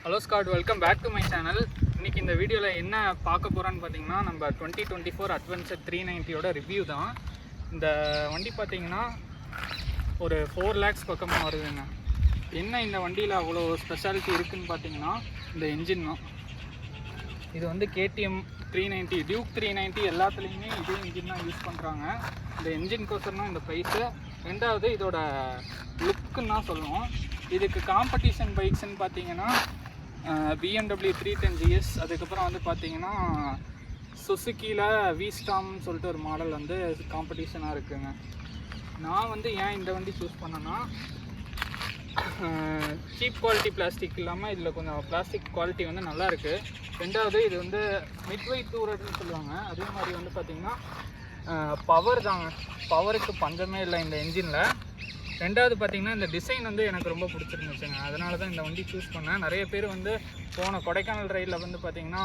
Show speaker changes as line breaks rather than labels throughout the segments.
Hello Scott, welcome back to my channel. இன்றைக்கி இந்த வீடியோவில் என்ன பார்க்க போகிறோன்னு பார்த்தீங்கன்னா, நம்ம 2024 அட்வென்ச்சர் 390யோட ரிவ்யூ தான். இந்த வண்டி பார்த்தீங்கன்னா ஒரு 4 lakhs பக்கமாக வருதுங்க. என்ன இந்த வண்டியில் அவ்வளோ ஸ்பெஷாலிட்டி இருக்குதுன்னு பார்த்தீங்கன்னா, இந்த என்ஜின் தான். இது வந்து KTM 390, டியூக் 390 எல்லாத்துலேயுமே இதே என்ஜின் தான் யூஸ் பண்ணுறாங்க. இந்த என்ஜின்கோசரம் தான் இந்த ப்ரைஸு. ரெண்டாவது இதோட லுக்குன்னு தான் சொல்லுவோம். இதுக்கு காம்படிஷன் பைக்ஸ்ன்னு பார்த்தீங்கன்னா BMW 310 GS, அதுக்கப்புறம் வந்து பார்த்தீங்கன்னா சுசுக்கியில் விஸ்டாம்னு சொல்லிட்டு ஒரு மாடல் வந்து காம்படிஷனாக இருக்குதுங்க. நான் வந்து ஏன் இந்த வண்டி சூஸ் பண்ணேன்னா, சீப் குவாலிட்டி பிளாஸ்டிக் இல்லாமல் இதில் கொஞ்சம் பிளாஸ்டிக் குவாலிட்டி வந்து நல்லாயிருக்கு. ரெண்டாவது இது வந்து மிட்வெயிட் டூரர்னு சொல்லுவாங்க. அதே மாதிரி வந்து பார்த்திங்கன்னா பவர் தாங்க, பவருக்கு பஞ்சமே இல்லை இந்த என்ஜினில். ரெண்டாவது பார்த்திங்கன்னா இந்த டிசைன் வந்து எனக்கு ரொம்ப பிடிச்சிருந்துச்சுங்க. அதனால தான் இந்த வண்டி சூஸ் பண்ணேன். நிறைய பேர் வந்து போன கொடைக்கானல் ரைடில் வந்து பார்த்திங்கன்னா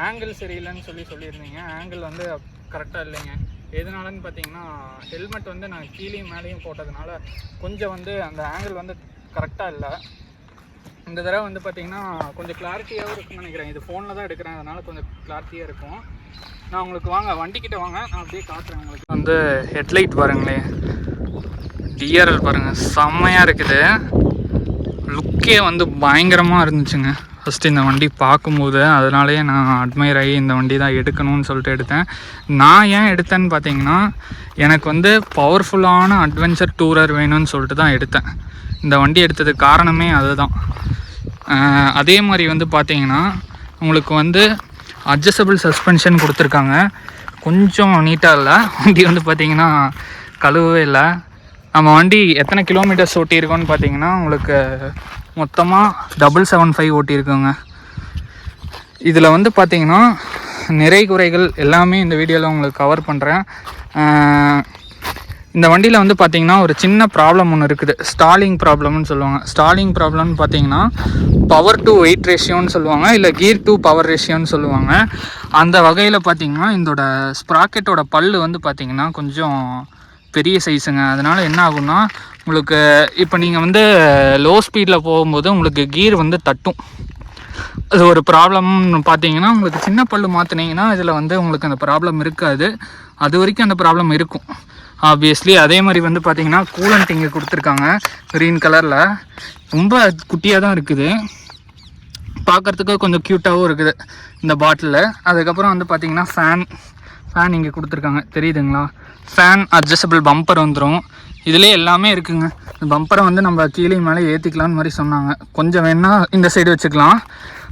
ஆங்கிள் சரியில்லைன்னு சொல்லியிருந்தீங்க. ஆங்கிள் வந்து கரெக்டாக இல்லைங்க. எதனாலன்னு பார்த்தீங்கன்னா, ஹெல்மெட் வந்து நான் கீழேயும் மேலேயும் போட்டதுனால கொஞ்சம் வந்து அந்த ஆங்கிள் வந்து கரெக்டாக இல்லை. இந்த தடவை வந்து பார்த்திங்கன்னா கொஞ்சம் கிளாரிட்டியாகவும் இருக்குன்னு நினைக்கிறேன். இது ஃபோனில் தான் எடுக்கிறேன், அதனால் கொஞ்சம் கிளாரிட்டியாக இருக்கும். நான் உங்களுக்கு வண்டிக்கிட்ட வாங்க, நான் அப்படியே காட்டுறேன் உங்களுக்கு. வந்து ஹெட்லைட் பாருங்களேன், டிஆர்எல் பாருங்கள், செம்மையாக இருக்குது. லுக்கே வந்து பயங்கரமாக இருந்துச்சுங்க ஃபஸ்ட்டு இந்த வண்டி பார்க்கும்போது. அதனாலேயே நான் அட்மையர் ஆகி இந்த வண்டி தான் எடுக்கணும்னு சொல்லிட்டு எடுத்தேன். நான் ஏன் எடுத்தேன்னு பார்த்தீங்கன்னா, எனக்கு வந்து பவர்ஃபுல்லான அட்வென்ச்சர் டூரர் வேணும்னு சொல்லிட்டு தான் எடுத்தேன். இந்த வண்டி எடுத்ததுக்கு காரணமே அதுதான். அதே மாதிரி வந்து பார்த்தீங்கன்னா உங்களுக்கு வந்து அட்ஜஸ்டபிள் சஸ்பென்ஷன் கொடுத்துருக்காங்க. கொஞ்சம் நீட்டாக இல்லை வண்டி வந்து பார்த்திங்கன்னா, கழுவவே இல்லை. நம்ம வண்டி எத்தனை கிலோமீட்டர்ஸ் ஓட்டியிருக்கோன்னு பார்த்தீங்கன்னா, உங்களுக்கு மொத்தமாக 775 ஓட்டியிருக்கோங்க. இதில் வந்து பார்த்திங்கன்னா நிறை குறைகள் எல்லாமே இந்த வீடியோவில் உங்களுக்கு கவர் பண்ணுறேன். இந்த வண்டியில் வந்து பார்த்திங்கன்னா ஒரு சின்ன ப்ராப்ளம் ஒன்று இருக்குது, ஸ்டாலிங் ப்ராப்ளம்னு சொல்லுவாங்க. ஸ்டாலிங் ப்ராப்ளம்னு பார்த்திங்கன்னா பவர் டு வெயிட் ரேஷியோன்னு சொல்லுவாங்க, இல்லை கீர் டு பவர் ரேஷியோன்னு சொல்லுவாங்க. அந்த வகையில் பார்த்திங்கன்னா இதோட ஸ்ப்ராக்கெட்டோட பல்லு வந்து பார்த்திங்கன்னா கொஞ்சம் பெரிய சைஸுங்க. அதனால் என்ன ஆகும்னா, உங்களுக்கு இப்போ நீங்கள் வந்து லோ ஸ்பீடில் போகும்போது உங்களுக்கு கீர் வந்து தட்டும். அது ஒரு ப்ராப்ளம்னு பார்த்தீங்கன்னா, உங்களுக்கு சின்ன பல்லு மாற்றினீங்கன்னா இதில் வந்து உங்களுக்கு அந்த ப்ராப்ளம் இருக்காது. அது வரைக்கும் அந்த ப்ராப்ளம் இருக்கும் ஆப்வியஸ்லி. அதே மாதிரி வந்து பார்த்திங்கன்னா கூலண்ட் இங்கே கொடுத்துருக்காங்க க்ரீன் கலரில், ரொம்ப குட்டியாக தான் இருக்குது, பார்க்குறதுக்கு கொஞ்சம் க்யூட்டாகவும் இருக்குது இந்த பாட்டிலில். அதுக்கப்புறம் வந்து பார்த்திங்கன்னா ஃபேன் இங்கே கொடுத்துருக்காங்க, தெரியுதுங்களா? ஃபேன், அட்ஜஸ்டபிள் பம்பர் வந்துடும். இதிலே எல்லாமே இருக்குதுங்க. இந்த பம்பரை வந்து நம்ம கீழே மேலே ஏற்றிக்கலான்னு மாதிரி சொன்னாங்க. கொஞ்சம் வேணால் இந்த சைடு வச்சுக்கலாம்,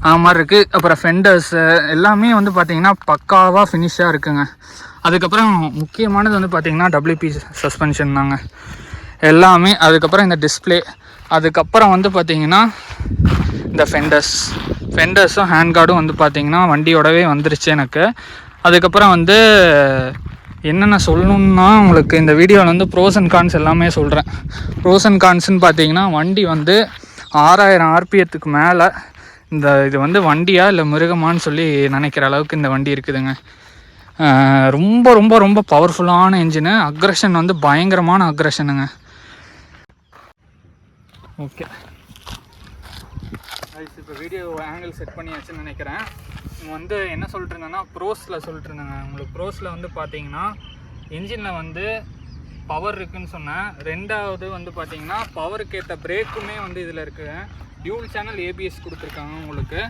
அது மாதிரி இருக்குது. அப்புறம் ஃபெண்டர்ஸு எல்லாமே வந்து பார்த்திங்கன்னா பக்காவாக ஃபினிஷாக இருக்குங்க. அதுக்கப்புறம் முக்கியமானது வந்து பார்த்திங்கன்னா WP சஸ்பென்ஷன் தாங்க எல்லாமே. அதுக்கப்புறம் இந்த டிஸ்பிளே, அதுக்கப்புறம் வந்து பார்த்திங்கன்னா இந்த ஃபெண்டர்ஸும் ஹேண்ட் கார்டும் வந்து பார்த்திங்கன்னா வண்டியோடவே வந்துருச்சு எனக்கு. அதுக்கப்புறம் வந்து என்னென்ன சொல்லணுன்னா, உங்களுக்கு இந்த வீடியோவில் வந்து ப்ரோஸ் அண்ட் கான்ஸ் எல்லாமே சொல்கிறேன். ப்ரோஸ் அண்ட் கான்ஸ்ன்னு பார்த்தீங்கன்னா, வண்டி வந்து 6000 RPMக்கு மேலே இது வந்து வண்டியா இல்லை மிருகமானு சொல்லி நினைக்கிற அளவுக்கு இந்த வண்டி இருக்குதுங்க. ரொம்ப ரொம்ப ரொம்ப பவர்ஃபுல்லான என்ஜினு. அக்ரஷன் வந்து பயங்கரமான அக்ரஷனுங்க. ஓகே, இப்போ வீடியோ ஆங்கிள் செட் பண்ணியாச்சுன்னு நினைக்கிறேன். வந்து என்ன சொல்லிட்டு இருந்தேன்னா, ப்ரோஸில் சொல்லிட்டு இருந்தேங்க. உங்களுக்கு ப்ரோஸில் வந்து பார்த்தீங்கன்னா என்ஜினில் வந்து பவர் இருக்குதுன்னு சொன்னேன். ரெண்டாவது வந்து பார்த்தீங்கன்னா பவருக்கு ஏற்ற பிரேக்குமே வந்து இதில் இருக்குது. டியூல் சேனல் ABS கொடுத்துருக்காங்க உங்களுக்கு.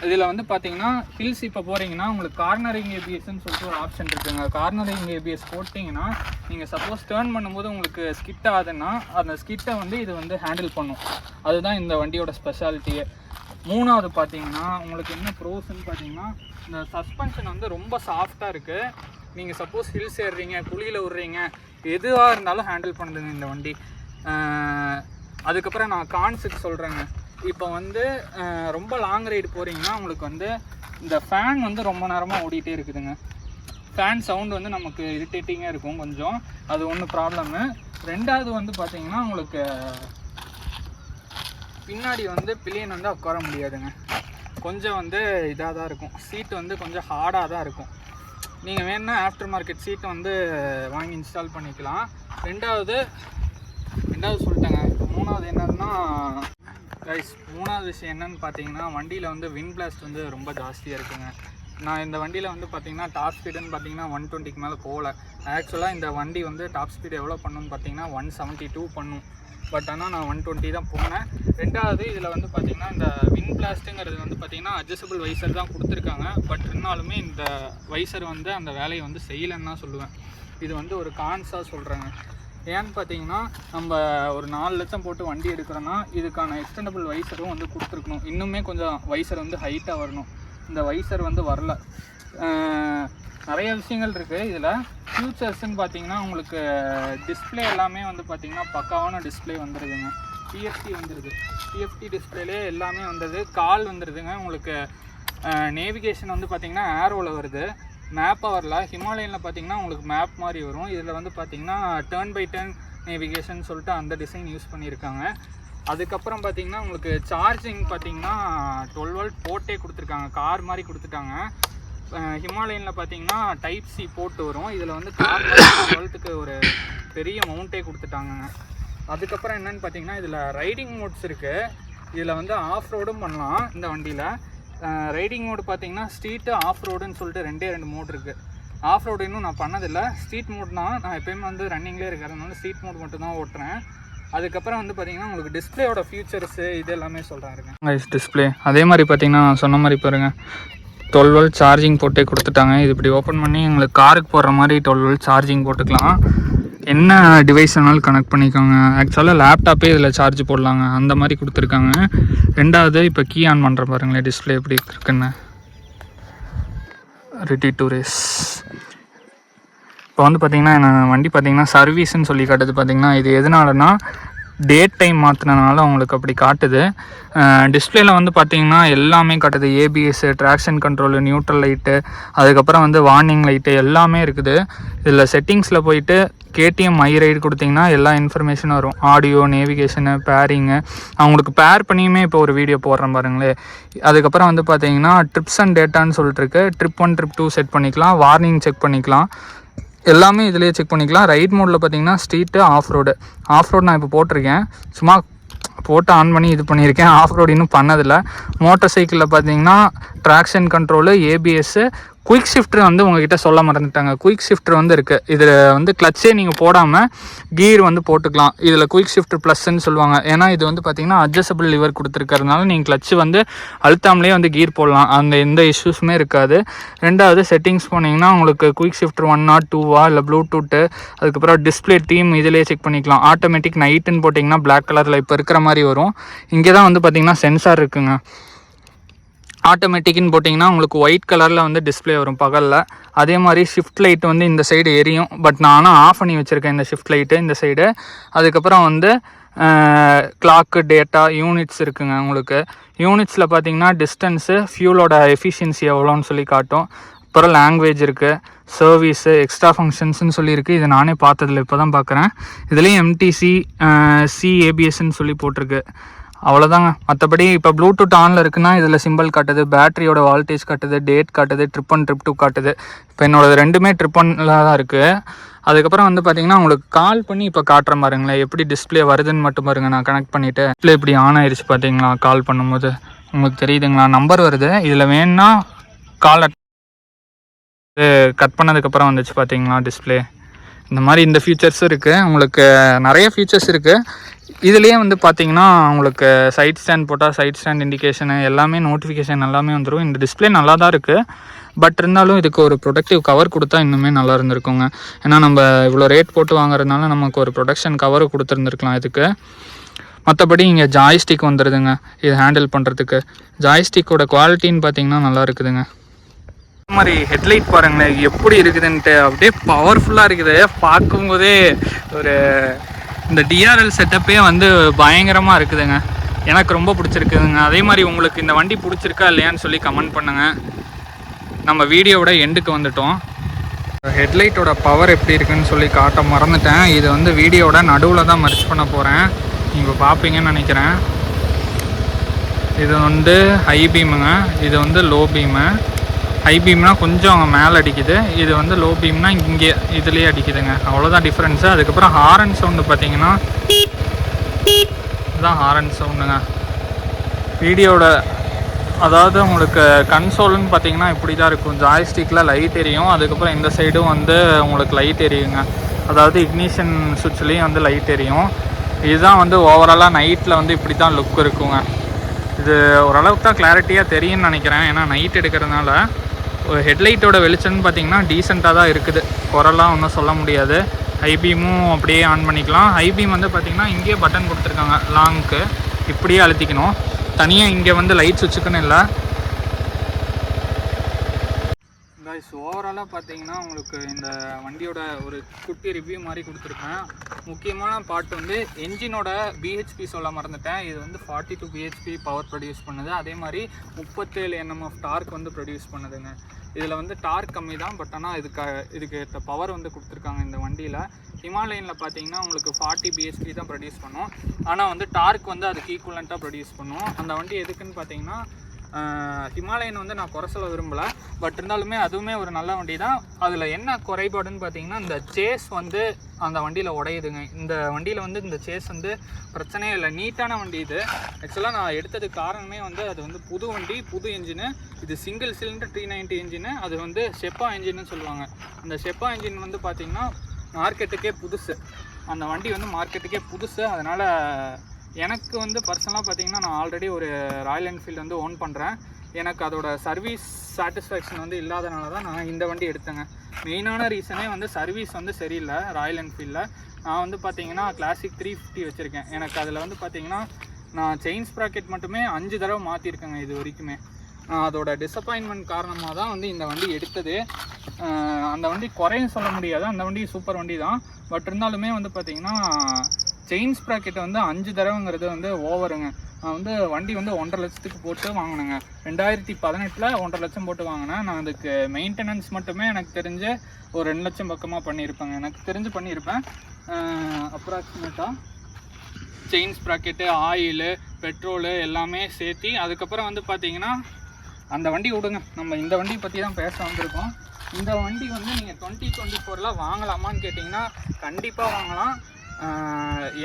இதில் வந்து பார்த்தீங்கன்னா ஹில்ஸ் இப்போ போகிறீங்கன்னா உங்களுக்கு கார்னரிங் ABSன்னு சொல்லிட்டு ஒரு ஆப்ஷன் இருக்குதுங்க. கார்னரிங் ABS போட்டிங்கன்னா நீங்கள் சப்போஸ் டேர்ன் பண்ணும்போது உங்களுக்கு ஸ்கிட் ஆகுதுன்னா அந்த ஸ்கிட்டை வந்து இது வந்து ஹேண்டில் பண்ணும். அதுதான் இந்த வண்டியோட ஸ்பெஷாலிட்டியே. மூணாவது பார்த்தீங்கன்னா உங்களுக்கு என்ன ப்ரோஸ்ன்னு பார்த்தீங்கன்னா, இந்த சஸ்பென்ஷன் வந்து ரொம்ப சாஃப்டாக இருக்குது. நீங்கள் சப்போஸ் ஹில்ஸ் ஏறுறீங்க, குழியில் விட்றீங்க, எதுவாக இருந்தாலும் ஹேண்டில் பண்ணுதுங்க இந்த வண்டி. அதுக்கப்புறம் நான் கான்ஸுக்கு சொல்கிறேங்க. இப்போ வந்து ரொம்ப லாங் ரைடு போகிறீங்கன்னா உங்களுக்கு வந்து இந்த ஃபேன் வந்து ரொம்ப நேரமாக ஓடிட்டே இருக்குதுங்க. ஃபேன் சவுண்டு வந்து நமக்கு இரிட்டேட்டிங்காக இருக்கும் கொஞ்சம், அது ஒன்று ப்ராப்ளம்மு. ரெண்டாவது வந்து பார்த்திங்கன்னா உங்களுக்கு பின்னாடி வந்து பில்லியன் வந்து உட்கார முடியாதுங்க. கொஞ்சம் வந்து இதாக தான் இருக்கும், சீட்டு வந்து கொஞ்சம் ஹார்டாக தான் இருக்கும். நீங்கள் வேணுன்னா ஆஃப்டர் மார்க்கெட் சீட்டை வந்து வாங்கி இன்ஸ்டால் பண்ணிக்கலாம். ரெண்டாவது சொல்லிட்டேங்க. மூணாவது என்னன்னா, கைஸ், மூணாவது விஷயம் என்னன்னு பார்த்தீங்கன்னா, வண்டியில் வந்து விண்ட் பிளாஸ்ட் வந்து ரொம்ப ஜாஸ்தியாக இருக்குங்க. நான் இந்த வண்டியில் வந்து பார்த்தீங்கன்னா டாப் ஸ்பீடுன்னு பார்த்தீங்கன்னா 120க்கு மேலே போகல. ஆக்சுவலாக இந்த வண்டி வந்து டாப் ஸ்பீடு எவ்வளோ பண்ணுன்னு பார்த்தீங்கன்னா 172 பண்ணும். பட் ஆனால் நான் 120 தான் போனேன். ரெண்டாவது இதில் வந்து பார்த்திங்கன்னா இந்த விண்ட் பிளாஸ்ட்டுங்கிறது வந்து பார்த்திங்கன்னா அட்ஜஸ்டபிள் வைசர் தான் கொடுத்துருக்காங்க. பட் இருந்தாலுமே இந்த வைசர் வந்து அந்த வேலையை வந்து செய்யலைன்னு தான் சொல்லுவேன். இது வந்து ஒரு கான்ஸாக சொல்கிறேங்க. ஏன்னு பார்த்தீங்கன்னா, நம்ம ஒரு 4 லட்சம் போட்டு வண்டி எடுக்கிறோன்னா இதுக்கான எக்ஸ்டெண்டபிள் வைசரும் வந்து கொடுத்துருக்கணும். இன்னுமே கொஞ்சம் வைசர் வந்து ஹைட்டாக வரணும். இந்த வைசர் வந்து வரல. நிறைய விஷயங்கள் இருக்குது இதில். ஃபியூச்சர்ஸ்ன்னு பார்த்தீங்கன்னா உங்களுக்கு டிஸ்பிளே எல்லாமே வந்து பார்த்திங்கன்னா பக்காவான டிஸ்பிளே வந்துடுதுங்க. டிஎஃப்டி வந்துடுது. டிஎஃப்டி டிஸ்பிளேலே எல்லாமே வந்துடுது. கால் வந்துடுதுங்க. உங்களுக்கு நேவிகேஷன் வந்து பார்த்திங்கன்னா ஏரோவில் வருது. மேப்பாக வரல. ஹிமாலயனில் பார்த்தீங்கன்னா உங்களுக்கு மேப் மாதிரி வரும். இதில் வந்து பார்த்திங்கன்னா டர்ன் பை டர்ன் நேவிகேஷன் சொல்லிட்டு அந்த டிசைன் யூஸ் பண்ணியிருக்காங்க. அதுக்கப்புறம் பார்த்திங்கன்னா உங்களுக்கு சார்ஜிங் பார்த்திங்கன்னா 12 வோல்ட் போட்டே கொடுத்துருக்காங்க. கார் மாதிரி கொடுத்துட்டாங்க. ஹிமாலயனில் பார்த்தீங்கன்னா டைப் சி போட்டு வரும். இதில் வந்து கார் 12 வோல்ட்டுக்கு ஒரு பெரிய மவுண்ட்டே கொடுத்துட்டாங்க. அதுக்கப்புறம் என்னென்னு பார்த்தீங்கன்னா இதில் ரைடிங் மோட்ஸ் இருக்குது. இதில் வந்து ஆஃப் ரோடும் பண்ணலாம் இந்த வண்டியில். ரைடிங் மோடு பார்த்தீங்கன்னா ஸ்ட்ரீட்டு ஆஃப் ரோடுன்னு சொல்லிட்டு 2 மோட் இருக்குது. ஆஃப் ரோடு இன்னும் நான் பண்ணதில்லை. ஸ்ட்ரீட் மோட் தான். நான் எப்போயுமே வந்து ரன்னிங்லேயே இருக்கிறதுனால ஸ்ட்ரீட் மோட் மட்டும் தான் ஓட்டுறேன். அதுக்கப்புறம் வந்து பார்த்திங்கன்னா உங்களுக்கு டிஸ்பிளேயோட ஃபியூச்சர்ஸு இது எல்லாமே சொல்கிறாங்க. டிஸ்பிளே அதே மாதிரி பார்த்திங்கன்னா நான் சொன்ன மாதிரி பாருங்கள், 12 வோல்ட் சார்ஜிங் போட்டே கொடுத்துட்டாங்க. இது இப்படி ஓப்பன் பண்ணி எங்களுக்கு காருக்கு போடுற மாதிரி 12 வோல்ட் சார்ஜிங் போட்டுக்கலாம். என்ன டிவைஸ் வேணாலும் கனெக்ட் பண்ணிக்கோங்க. ஆக்சுவலாக லேப்டாப்பே இதில் சார்ஜ் போடலாங்க. அந்த மாதிரி கொடுத்துருக்காங்க. ரெண்டாவது இப்போ கீ ஆன் பண்ணுற பாருங்களேன், டிஸ்பிளே எப்படி இருக்குன்னு. Ready to race. இப்போ வந்து பார்த்திங்கன்னா நான் வண்டி பார்த்திங்கன்னா சர்வீஸ்ன்னு சொல்லி காட்டுது. பார்த்திங்கன்னா இது எதனாலனா டேட் டைம் மாற்றினால உங்களுக்கு அப்படி காட்டுது. டிஸ்பிளேல வந்து பார்த்திங்கன்னா எல்லாமே காட்டுது. ABS, traction control, neutral light, அதுக்கப்புறம் வந்து வார்னிங் லைட்டு எல்லாமே இருக்குது. இதில் செட்டிங்ஸில் போயிட்டு கேடிஎம் ஐ ரைடு கொடுத்திங்கன்னா எல்லா இன்ஃபர்மேஷனும் வரும். Audio, navigation, bearing. அவங்களுக்கு பேர் பண்ணியுமே இப்போ ஒரு வீடியோ போடுறேன் பாருங்களே. அதுக்கப்புறம் வந்து பார்த்திங்கன்னா ட்ரிப்ஸ் அண்ட் டேட்டான்னு சொல்லிட்டுருக்கு. ட்ரிப் 1 ட்ரிப் 2 செட் பண்ணிக்கலாம். வார்னிங் செக் பண்ணிக்கலாம். எல்லாமே இதிலே செக் பண்ணிக்கலாம். ரைட் மோடில் பார்த்தீங்கன்னா ஸ்ட்ரீட்டு, ஆஃப் ரோடு நான் இப்போ போட்டிருக்கேன். சும்மா போட்டு ஆன் பண்ணி இது பண்ணியிருக்கேன். ஆஃப் ரோடு இன்னும் பண்ணதில்லை. மோட்டார் சைக்கிளில் பார்த்தீங்கன்னா traction control, ABS, quick shifter வந்து உங்ககிட்ட சொல்ல மறந்துட்டாங்க. குயிக் ஷிஃப்ட்ரு வந்து இருக்குது. இதில் வந்து கிளச்சே நீங்கள் போடாமல் கீர் வந்து போட்டுக்கலாம். இதில் குயிக் ஷிஃப்ட்ரு ப்ளஸ்ன்னு சொல்லுவாங்க. ஏன்னா இது வந்து பார்த்திங்கன்னா அட்ஜஸ்டபிள் லிவர் கொடுத்துருக்கறதுனால நீங்கள் கிளச்சு வந்து அழுத்தாமலே வந்து கீர் போடலாம். அந்த எந்த இஷ்யூஸுமே இருக்காது. ரெண்டாவது செட்டிங்ஸ் போனீங்கன்னா உங்களுக்கு குயிக் ஷிஃப்ட்ரு 1 or 2 இல்லை ப்ளூடூத்து, அதுக்கப்புறம் டிஸ்பிளே தீம் இதிலே செக் பண்ணிக்கலாம். ஆட்டோமேட்டிக் நைட்டுன்னு போட்டிங்கன்னா பிளாக் கலரில் இப்போ இருக்கிற மாதிரி வரும். இங்கே தான் வந்து பார்த்திங்கன்னா சென்சார் இருக்குங்க. ஆட்டோமேட்டிக்னு போட்டிங்கன்னா உங்களுக்கு ஒயிட் கலரில் வந்து டிஸ்பிளே வரும் பகலில். அதே மாதிரி ஷிஃப்ட் லைட் வந்து இந்த சைடு எரியும். பட் நான் ஆனால் ஆஃப் பண்ணி வச்சுருக்கேன் இந்த ஷிஃப்ட் லைட்டு இந்த சைடு. அதுக்கப்புறம் வந்து கிளாக்கு, டேட்டா, யூனிட்ஸ் இருக்குங்க. உங்களுக்கு யூனிட்ஸில் பார்த்தீங்கன்னா டிஸ்டன்ஸு, ஃபியூலோட எஃபிஷியன்சி எவ்வளோன்னு சொல்லி காட்டும். அப்புறம் லாங்குவேஜ் இருக்குது, சர்வீஸு, எக்ஸ்ட்ரா ஃபங்க்ஷன்ஸ்னு சொல்லியிருக்கு. இது நானே பார்த்ததில்ல, இப்போ தான் பார்க்குறேன். இதுலேயும் எம்டிசி, சிஏபிஎஸ்ன்னு சொல்லி போட்டிருக்கு. அவ்வளோதாங்க. மற்றபடி இப்போ ப்ளூடூத் ஆனில் இருக்குன்னா இதில் சிம்பிள் காட்டுது, பேட்டரியோட வால்டேஜ் காட்டுது, டேட் காட்டுது, ட்ரிப் 1 ட்ரிப் 2 காட்டுது. இப்போ என்னோடது 2மே ட்ரிப் 1ல் தான் இருக்குது. அதுக்கப்புறம் வந்து பார்த்திங்கன்னா உங்களுக்கு கால் பண்ணி இப்போ காட்டுற பாருங்களேன் எப்படி டிஸ்பிளே வருதுன்னு மட்டும் பாருங்கள். நான் கனெக்ட் பண்ணிவிட்டு டிஸ்பிளே இப்படி ஆன் ஆயிடுச்சு பார்த்தீங்களா. கால் பண்ணும்போது உங்களுக்கு தெரியுதுங்களா, நம்பர் வருது. இதில் வேணுன்னா கால் கட் பண்ணதுக்கப்புறம் வந்துச்சு பார்த்தீங்களா டிஸ்பிளே. இந்த மாதிரி இந்த ஃபீச்சர்ஸும் இருக்குது. உங்களுக்கு நிறைய ஃபீச்சர்ஸ் இருக்குது. இதுலேயே வந்து பார்த்திங்கன்னா உங்களுக்கு சைட் ஸ்டாண்ட் போட்டால் சைட் ஸ்டாண்ட் இண்டிகேஷனு எல்லாமே நோட்டிஃபிகேஷன் எல்லாமே வந்துடும். இந்த டிஸ்பிளே நல்லா தான் இருக்குது. பட் இருந்தாலும் இதுக்கு ஒரு ப்ரொடக்டிவ் கவர் கொடுத்தா இன்னுமே நல்லா இருந்திருக்குங்க. ஏன்னா நம்ம இவ்வளோ ரேட் போட்டு வாங்குறதுனால நமக்கு ஒரு ப்ரொடக்ஷன் கவர் கொடுத்துருந்துருக்கலாம் இதுக்கு. மற்றபடி இங்கே ஜாய்ஸ்டிக் வந்துடுதுங்க இது ஹேண்டில் பண்ணுறதுக்கு. ஜாய்ஸ்டிக்கோட குவாலிட்டின்னு பார்த்திங்கன்னா நல்லா இருக்குதுங்க. இந்த மாதிரி ஹெட்லைட் பாருங்களேன் எப்படி இருக்குதுன்ட்டு. அப்படியே பவர்ஃபுல்லாக இருக்குது. பார்க்கும்போதே ஒரு இந்த டிஆர்எல் செட்டப்பே வந்து பயங்கரமாக இருக்குதுங்க. எனக்கு ரொம்ப பிடிச்சிருக்குதுங்க. அதே மாதிரி உங்களுக்கு இந்த வண்டி பிடிச்சிருக்கா இல்லையான்னு சொல்லி கமெண்ட் பண்ணுங்கள். நம்ம வீடியோவோட எண்டுக்கு வந்துட்டோம். ஹெட்லைட்டோட பவர் எப்படி இருக்குதுன்னு சொல்லி காட்ட மறந்துட்டேன். இது வந்து வீடியோட நடுவில் தான் மர்ச் பண்ண போகிறேன். நீங்கள் பார்ப்பீங்கன்னு நினைக்கிறேன். இது வந்து ஹை பீமுங்க, இது வந்து லோ பீமு. ஹை பீம்னா கொஞ்சம் மேலே அடிக்குது, இது வந்து லோ பீம்னா இங்கே இதுலேயே அடிக்குதுங்க. அவ்வளோதான் டிஃப்ரென்ஸு. அதுக்கப்புறம் ஹாரன் சவுண்டு பார்த்தீங்கன்னா இதுதான் ஹாரன் சவுண்டுங்க. வீடியோட அதாவது உங்களுக்கு கன்சோல்னு பார்த்தீங்கன்னா இப்படி தான் இருக்கும். ஜாய்ஸ்டிக்கில் லைட் எரியும், அதுக்கப்புறம் இந்த சைடும் வந்து உங்களுக்கு லைட் எரியுங்க. அதாவது இக்னிஷன் சுவிட்ச்லேயும் வந்து லைட் எரியும். இதுதான் வந்து ஓவராலாக நைட்டில் வந்து இப்படி தான் லுக் இருக்குங்க. இது ஓரளவுக்கு தான் கிளாரிட்டியாக தெரியும்னு நினைக்கிறேன், ஏன்னா நைட் எடுக்கிறதுனால. ஹெட்லைட்டோட வெளிச்சம்னு பார்த்தீங்கன்னா டீசெண்டாக தான் இருக்குது, குறைலாம் ஒன்றும் சொல்ல முடியாது. ஹைபீமும் அப்படியே ஆன் பண்ணிக்கலாம். ஹைபீம் வந்து பார்த்திங்கன்னா இங்கேயே பட்டன் கொடுத்துருக்காங்க, லாங்க்கு இப்படியே அழுத்திக்கணும். தனியாக இங்கே வந்து லைட் சுவிட்சுக்குன்னு இல்லை. கைஸ், ஓவராலாக பார்த்தீங்கன்னா உங்களுக்கு இந்த வண்டியோட ஒரு குட்டி ரிவ்யூ மாதிரி கொடுத்துருக்கேன். முக்கியமான பார்ட் வந்து என்ஜினோட பிஹெச்பி சொல்ல மறந்துட்டேன். இது வந்து 42 பிஹெச்பி பவர் ப்ரொடியூஸ் பண்ணுது. அதே மாதிரி 37 Nm டார்க் வந்து ப்ரொடியூஸ் பண்ணுதுங்க. இதில் வந்து டார்க் கம்மி தான், பட் ஆனால் இதுக்கு ஏற்ற பவர் வந்து கொடுத்துருக்காங்க இந்த வண்டியில். ஹிமாலயனில் பார்த்தீங்கன்னா உங்களுக்கு 40 பிஹெச்பி தான் ப்ரொடியூஸ் பண்ணும், ஆனால் வந்து டார்க் வந்து அதுக்கு ஈக்குவலண்ட்டாக ப்ரொடியூஸ் பண்ணும். அந்த வண்டி எதுக்குன்னு பார்த்தீங்கன்னா, ஹிமாலயன் வந்து நான் குறை சொல்ல விரும்பலை, பட் இருந்தாலுமே அதுவுமே ஒரு நல்ல வண்டி தான். அதில் என்ன குறைபாடுன்னு பார்த்தீங்கன்னா, இந்த சேஸ் வந்து அந்த வண்டியில் உடையுதுங்க. இந்த வண்டியில் வந்து இந்த சேஸ் வந்து பிரச்சனையே இல்லை, நீட்டான வண்டி இது. ஆக்சுவலாக நான் எடுத்ததுக்கு காரணமே வந்து அது வந்து புது வண்டி, புது இன்ஜினு. இது சிங்கிள் சிலிண்டர் 390 இன்ஜினு. அது வந்து ஷெப்பா இன்ஜின்னு சொல்லுவாங்க. அந்த ஷெப்பா இன்ஜின் வந்து பார்த்திங்கன்னா மார்க்கெட்டுக்கே புதுசு. அந்த வண்டி வந்து மார்க்கெட்டுக்கே புதுசு. அதனால் எனக்கு வந்து பர்சனலாக பார்த்தீங்கன்னா, நான் ஆல்ரெடி ஒரு ராயல் என்ஃபீல்டு வந்து ஓன் பண்ணுறேன். எனக்கு அதோட சர்வீஸ் சாட்டிஸ்ஃபேக்ஷன் வந்து இல்லாதனால தான் நான் இந்த வண்டி எடுத்தேங்க. மெயினான ரீசனே வந்து சர்வீஸ் வந்து சரியில்லை ராயல் என்ஃபீல்டில். நான் வந்து பார்த்தீங்கன்னா கிளாசிக் 350 வச்சுருக்கேன். எனக்கு அதில் வந்து பார்த்தீங்கன்னா நான் செயின் ஸ்ப்ராக்கெட் மட்டுமே 5 தடவை மாற்றிருக்கேங்க இது வரைக்குமே. அதோட டிசப்பாயின்மெண்ட் காரணமாக தான் வந்து இந்த வண்டி எடுத்தது. அந்த வண்டி குறையும் சொல்ல முடியாது, அந்த வண்டி சூப்பர் வண்டி தான். பட் இருந்தாலுமே வந்து பார்த்திங்கன்னா செயின் ஸ்ப்ராக்கெட் வந்து 5 தடவைங்கிறது வந்து ஓவருங்க. நான் வந்து வண்டி வந்து 1.5 லட்சத்துக்கு போட்டு வாங்கினேங்க. 2018 1.5 லட்சம் போட்டு வாங்கினேன். நான் அதுக்கு மெயின்டெனன்ஸ் மட்டுமே எனக்கு தெரிஞ்சு ஒரு 2 லட்சம் பக்கமாக பண்ணியிருப்பேங்க. எனக்கு தெரிஞ்சு பண்ணியிருப்பேன் அப்ராக்சிமேட்டாக. செயின் ஸ்ப்ராக்கெட்டு, ஆயிலு, பெட்ரோலு எல்லாமே சேர்த்தி. அதுக்கப்புறம் வந்து பார்த்திங்கன்னா அந்த வண்டி விடுங்க, நம்ம இந்த வண்டி பற்றி தான் பேச வந்திருக்கோம். இந்த வண்டி வந்து நீங்கள் 2024 வாங்கலாமான்னு கேட்டிங்கன்னா கண்டிப்பாக வாங்கலாம்.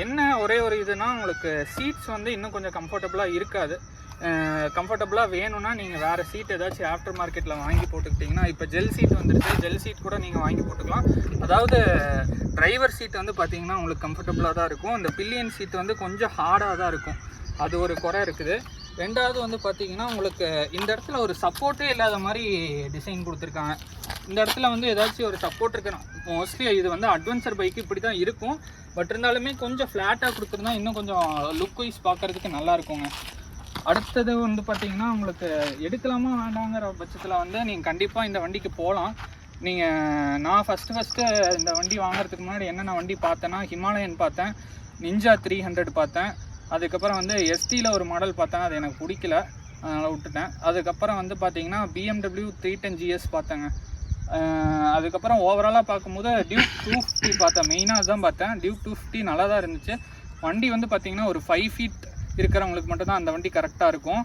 என்ன ஒரே ஒரு இதுனா, உங்களுக்கு சீட்ஸ் வந்து இன்னும் கொஞ்சம் கம்ஃபர்டபுளாக இருக்காது. கம்ஃபர்டபுளாக வேணும்னா நீங்கள் வேறு சீட் ஏதாச்சும் ஆஃப்டர் மார்க்கெட்டில் வாங்கி போட்டுக்கிட்டிங்கன்னா, இப்போ ஜெல் சீட் வந்துடுச்சு, ஜெல் சீட் கூட நீங்கள் வாங்கி போட்டுக்கலாம். அதாவது டிரைவர் சீட் வந்து பார்த்திங்கன்னா உங்களுக்கு கம்ஃபர்டபுளாக தான் இருக்கும். இந்த பில்லியன் சீட் வந்து கொஞ்சம் ஹார்டாக தான் இருக்கும், அது ஒரு குறை இருக்குது. ரெண்டாவது வந்து பார்த்திங்கன்னா உங்களுக்கு இந்த இடத்துல ஒரு சப்போர்ட்டே இல்லாத மாதிரி டிசைன் கொடுத்துருக்காங்க. இந்த இடத்துல வந்து ஏதாச்சும் ஒரு சப்போர்ட் இருக்கணும். மோஸ்ட்லி இது வந்து அட்வென்ச்சர் பைக்கு இப்படி தான் இருக்கும். பட் இருந்தாலுமே கொஞ்சம் ஃப்ளாட்டாக கொடுத்துருந்தா இன்னும் கொஞ்சம் லுக் வைஸ் பார்க்குறதுக்கு நல்லா இருக்குங்க. அடுத்தது வந்து பார்த்திங்கன்னா உங்களுக்கு எடுக்கலாமா வேண்டாங்கிற பட்சத்தில் வந்து நீங்கள் கண்டிப்பாக இந்த வண்டிக்கு போகலாம். நான் ஃபஸ்ட்டு இந்த வண்டி வாங்குறதுக்கு முன்னாடி என்னென்ன வண்டி பார்த்தேன்னா, ஹிமாலயன் பார்த்தேன், நிஞ்சா 300 பார்த்தேன். அதுக்கப்புறம் வந்து எஸ்டியில் ஒரு மாடல் பார்த்தேன், அது எனக்கு பிடிக்கல, அதனால் விட்டுட்டேன். அதுக்கப்புறம் வந்து பார்த்திங்கன்னா BMW 310 GS பார்த்தேங்க. அதுக்கப்புறம் ஓவராலாக பார்க்கும்போது டியூக் 250 பார்த்தேன். மெயினாக அதுதான் பார்த்தேன். டியூக் 250 நல்லா தான் இருந்துச்சு. வண்டி வந்து பார்த்திங்கன்னா ஒரு 5 ஃபீட் இருக்கிறவங்களுக்கு மட்டும்தான் அந்த வண்டி கரெக்டாக இருக்கும்.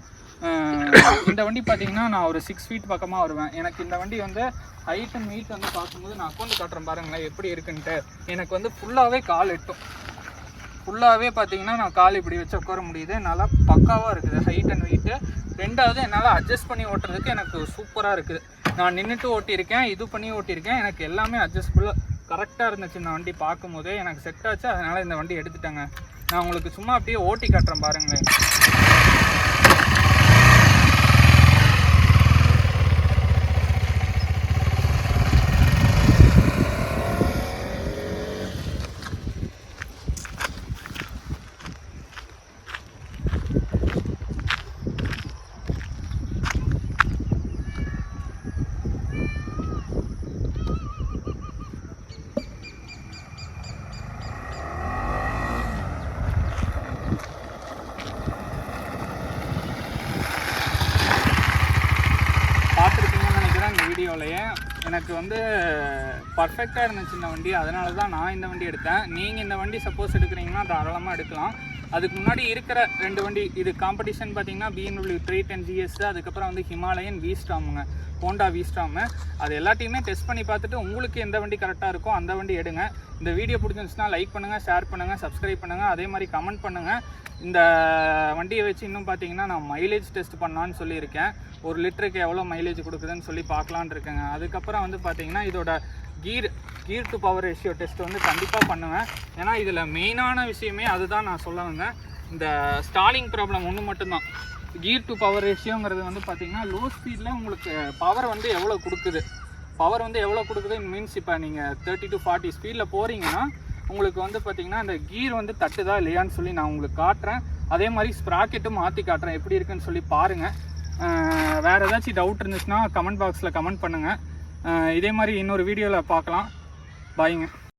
இந்த வண்டி பார்த்திங்கன்னா நான் ஒரு 6 ஃபீட் பக்கமாக வருவேன். எனக்கு இந்த வண்டி வந்து ஹைட் அண்ட் வெயிட் வந்து பார்க்கும்போது நான் அக்கௌண்ட் காட்டுறேன் பாருங்களேன் எப்படி இருக்குன்ட்டு. எனக்கு வந்து ஃபுல்லாகவே கால் எட்டும். ஃபுல்லாகவே பார்த்தீங்கன்னா நான் கால் இப்படி வச்சு உட்கார முடியுது. நல்லா பக்காவாக இருக்குது ஹைட் அண்ட் வெயிட்டு. ரெண்டாவது என்னால் அட்ஜஸ்ட் பண்ணி ஓட்டுறதுக்கு எனக்கு சூப்பராக இருக்குது. நான் நின்றுட்டு ஓட்டியிருக்கேன், இது பண்ணி ஓட்டியிருக்கேன். எனக்கு எல்லாமே அட்ஜஸ்ட்ஃபுல்லாக கரெக்டாக இருந்துச்சு. இந்த வண்டி பார்க்கும்போது எனக்கு செட் ஆச்சு. அதனால் இந்த வண்டி எடுத்துட்டேங்க. நான் உங்களுக்கு சும்மா அப்படியே ஓட்டி காட்டுறேன் பாருங்களேன். வீடியோலையே எனக்கு வந்து பர்ஃபெக்டாக இருந்துச்சு இந்த வண்டி. அதனால தான் நான் இந்த வண்டி எடுத்தேன். நீங்கள் இந்த வண்டி சப்போஸ் எடுக்கிறீங்கன்னா தாராளமாக எடுக்கலாம். அதுக்கு முன்னாடி இருக்கிற 2 வண்டி இது காம்படிஷன் பார்த்தீங்கன்னா BMW 310 GS, அதுக்கப்புறம் வந்து ஹிமாலயன் V-Stormங்க, ஹோண்டா V-Storm. அது எல்லாத்தையுமே டெஸ்ட் பண்ணி பார்த்துட்டு உங்களுக்கு எந்த வண்டி கரெக்டாக இருக்கோ அந்த வண்டி எடுங்க. இந்த வீடியோ பிடிச்சிருந்துச்சுன்னா லைக் பண்ணுங்கள், ஷேர் பண்ணுங்கள், சப்ஸ்கிரைப் பண்ணுங்கள், அதே மாதிரி கமெண்ட் பண்ணுங்கள். இந்த வண்டியை வச்சு இன்னும் பார்த்தீங்கன்னா நான் மைலேஜ் டெஸ்ட் பண்ணலான்னு சொல்லியிருக்கேன். 1 லிட்டருக்கு எவ்வளோ மைலேஜ் கொடுக்குதுன்னு சொல்லி பார்க்கலான்னு இருக்கேங்க. அதுக்கப்புறம் வந்து பார்த்தீங்கன்னா இதோட கீர் டு பவர் ரேஷியோ டெஸ்ட் வந்து கண்டிப்பாக பண்ணுவேன். ஏன்னா இதில் மெயினான விஷயமே அதுதான் நான் சொல்ல வந்தேன். இந்த ஸ்டாலிங் ப்ராப்ளம் ஒன்று மட்டும்தான். கீர் டு பவர் ரேஷியோங்கிறது வந்து பார்த்திங்கன்னா லோ ஸ்பீடில் உங்களுக்கு பவர் வந்து எவ்வளோ கொடுக்குது மீன்ஸ் இப்போ நீங்கள் 30 to 40 ஸ்பீடில் போகிறீங்கன்னா உங்களுக்கு வந்து பார்த்திங்கன்னா இந்த கீர் வந்து தட்டுதா இல்லையான்னு சொல்லி நான் உங்களுக்கு காட்டுறேன். அதே மாதிரி ஸ்ப்ராக்கெட்டும் மாற்றி காட்டுறேன், எப்படி இருக்குன்னு சொல்லி பாருங்கள். வேறு ஏதாச்சும் டவுட் இருந்துச்சுன்னா கமெண்ட் பாக்ஸில் கமெண்ட் பண்ணுங்கள். இதே மாதிரி இன்னொரு வீடியோவில் பார்க்கலாம். பாய்ங்க.